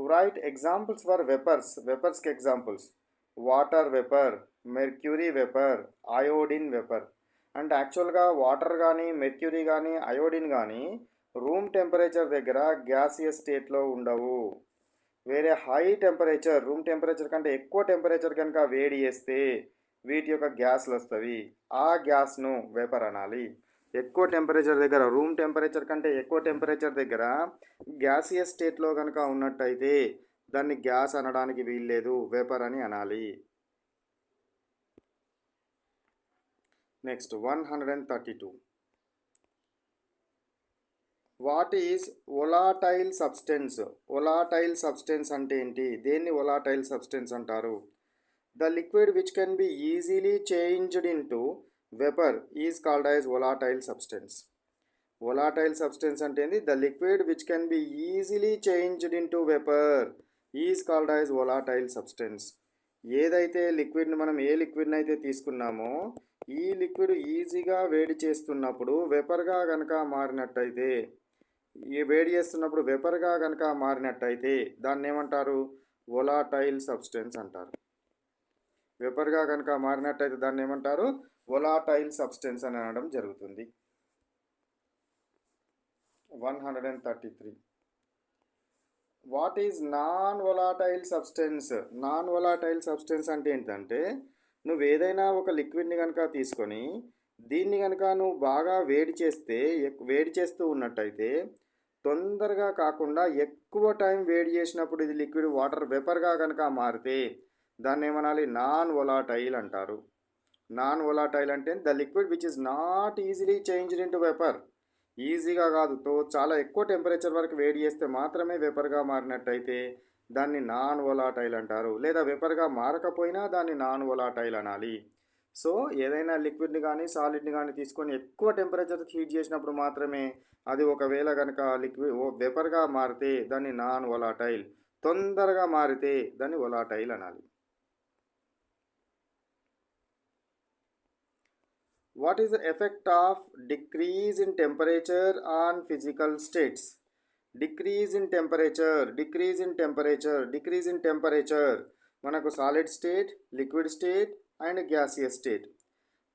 Write examples for vapors. Vapors के examples. Water vapour, mercury vapour, iodine vapour. అంటే యాక్చువల్గా water కానీ mercury కానీ అయోడిన్ కానీ రూమ్ టెంపరేచర్ దగ్గర గ్యాసియస్ స్టేట్లో ఉండవు. వేరే హై టెంపరేచర్, రూమ్ టెంపరేచర్ కంటే ఎక్కువ టెంపరేచర్ కనుక వేడి చేస్తే వీటి యొక్క గ్యాస్లు వస్తవి. ఆ గ్యాస్ను వేపర్ అనాలి. ఎక్కువ టెంపరేచర్ దగ్గర, రూమ్ టెంపరేచర్ కంటే ఎక్కువ టెంపరేచర్ దగ్గర గ్యాసియస్ స్టేట్లో కనుక ఉన్నట్టయితే దాన్ని గ్యాస్ అనడానికి వీల్లేదు, వేపర్ అని అనాలి. Next 132. What is volatile substance? Volatile substance అంటే ఏంటి? దేన్ని వొలాటైల్ సబ్స్టెన్స్ అంటారు? The liquid which can be easily changed into vapour is called as volatile substance. Volatile substance అంటే ఏంది? The liquid which can be easily changed into vapour is called as volatile substance. ఏదైతే లిక్విడ్ని మనం ఏ లిక్విడ్ని అయితే తీసుకున్నామో ఈ liquid ఈజీగా వేడి చేస్తున్నప్పుడు వేపర్గా కనుక మారినట్టయితే, ఈ వేడి చేస్తున్నప్పుడు వేపర్గా కనుక మారినట్టయితే దాన్ని ఏమంటారు? వొలాటైల్ సబ్స్టెన్స్ అంటారు. వేపర్గా కనుక మారినట్టయితే దాన్ని ఏమంటారు? వొలాటైల్ సబ్స్టెన్స్ అని అనడం జరుగుతుంది. 133. What is non volatile substance? Non volatile substance అంటే ఏంటంటే, నువ్వు ఏదైనా ఒక లిక్విడ్ని కనుక తీసుకొని దీన్ని కనుక నువ్వు బాగా వేడి చేస్తూ ఉన్నట్టయితే తొందరగా కాకుండా ఎక్కువ టైం వేడి చేసినప్పుడు ఇది లిక్విడ్ వాటర్ వేపర్గా కనుక మారితే దాన్ని ఏమనాలి? నాన్ వొలాటైల్ అంటారు. నాన్ వొలాటైల్ అంటే the liquid which is not easily changed into vapour. ఈజీగా కాదు, చాలా ఎక్కువ టెంపరేచర్ వరకు వేడి చేస్తే మాత్రమే వేపర్గా మారినట్టయితే దాన్ని నాన్ వొలాటైల్ అంటారు. లేదా వేపర్గా మారకపోయినా దాన్ని నాన్ వొలాటైల్ అనాలి. సో ఏదైనా లిక్విడ్ని కానీ సాలిడ్ని కానీ తీసుకొని ఎక్కువ టెంపరేచర్ హీట్ చేసినప్పుడు మాత్రమే అది ఒకవేళ కనుక లిక్విడ్ వేపర్గా మారితే దాన్ని నాన్ వొలాటైల్, తొందరగా మారితే దాన్ని వొలాటైల్ అనాలి. What is the effect of decrease in temperature on physical states? Decrease in temperature, decrease in temperature, decrease in temperature. మనకు solid state, liquid state and gaseous state.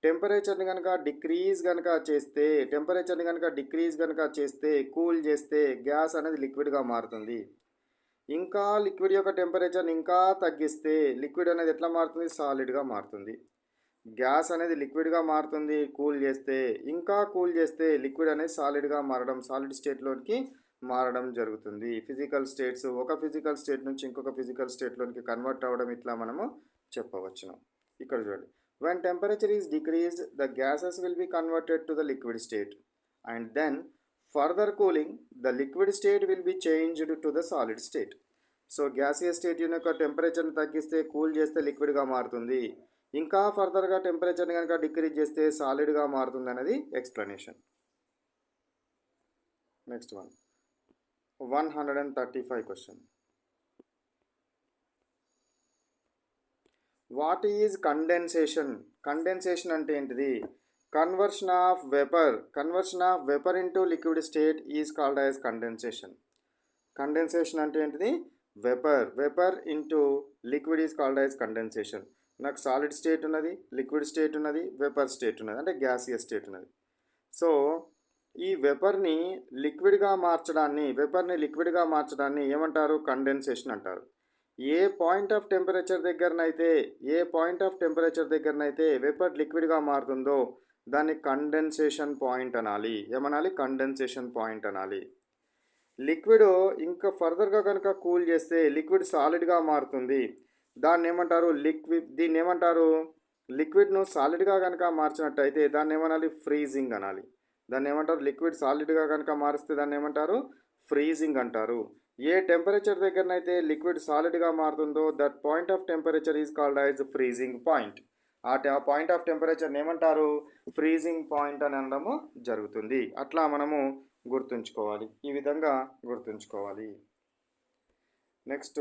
టెంపరేచర్ని కనుక డిక్రీజ్ కనుక చేస్తే కూల్ చేస్తే గ్యాస్ అనేది లిక్విడ్గా మారుతుంది. ఇంకా లిక్విడ్ యొక్క టెంపరేచర్ని ఇంకా తగ్గిస్తే లిక్విడ్ అనేది ఎట్లా మారుతుంది? సాలిడ్గా మారుతుంది. గ్యాస్ అనేది లిక్విడ్గా మారుతుంది కూల్ చేస్తే, ఇంకా కూల్ చేస్తే లిక్విడ్ అనేది సాలిడ్గా మారడం, సాలిడ్ స్టేట్లోకి మారడం జరుగుతుంది. ఫిజికల్ స్టేట్స్ ఒక ఫిజికల్ స్టేట్ నుంచి ఇంకొక ఫిజికల్ స్టేట్లోకి కన్వర్ట్ అవ్వడం ఇట్లా మనము చెప్పవచ్చును. ఇక్కడ చూడండి, when temperature is decreased the gases will be converted to the liquid state and then further cooling the liquid state will be changed to the solid state. So gaseous state యొక్క టెంపరేచర్ని తగ్గిస్తే cool చేస్తే లిక్విడ్గా మారుతుంది, ఇంకా ఫర్దర్గా టెంపరేచర్ని కనుక decrease చేస్తే సాలిడ్గా మారుతుంది అనేది explanation. Next 135 question. What is condensation? Condensation అంటే ఏంటిది? Conversion of vapour into liquid state is called as condensation. Condensation అంటే ఏంటిది? Vapour into liquid is called as condensation. నాకు సాలిడ్ స్టేట్ ఉన్నది, లిక్విడ్ స్టేట్ ఉన్నది, వేపర్ స్టేట్ ఉన్నది, అంటే gaseous state ఉన్నది. సో ఈ వేపర్ని లిక్విడ్గా మార్చడాన్ని ఏమంటారు? కండెన్సేషన్ అంటారు. ఏ పాయింట్ ఆఫ్ టెంపరేచర్ దగ్గరనైతే వేపర్ లిక్విడ్గా మారుతుందో దాన్ని కండెన్సేషన్ పాయింట్ అనాలి. ఏమనాలి? కండెన్సేషన్ పాయింట్ అనాలి. లిక్విడ్ ఇంకా ఫర్దర్గా కనుక కూల్ చేస్తే లిక్విడ్ సాలిడ్గా మారుతుంది, దీన్ని ఏమంటారు? లిక్విడ్ను సాలిడ్గా కనుక మార్చినట్టయితే దాన్ని ఏమనాలి? ఫ్రీజింగ్ అనాలి. దాన్ని ఏమంటారు? లిక్విడ్ సాలిడ్గా కనుక మారిస్తే దాన్ని ఏమంటారు? ఫ్రీజింగ్ అంటారు. ఏ టెంపరేచర్ దగ్గరనైతే లిక్విడ్ సాలిడ్గా మారుతుందో that point of temperature is called as freezing point. ఆ పాయింట్ ఆఫ్ టెంపరేచర్ని ఏమంటారు? ఫ్రీజింగ్ పాయింట్ అని అనడము జరుగుతుంది. అట్లా మనము గుర్తుంచుకోవాలి, ఈ విధంగా గుర్తుంచుకోవాలి. నెక్స్ట్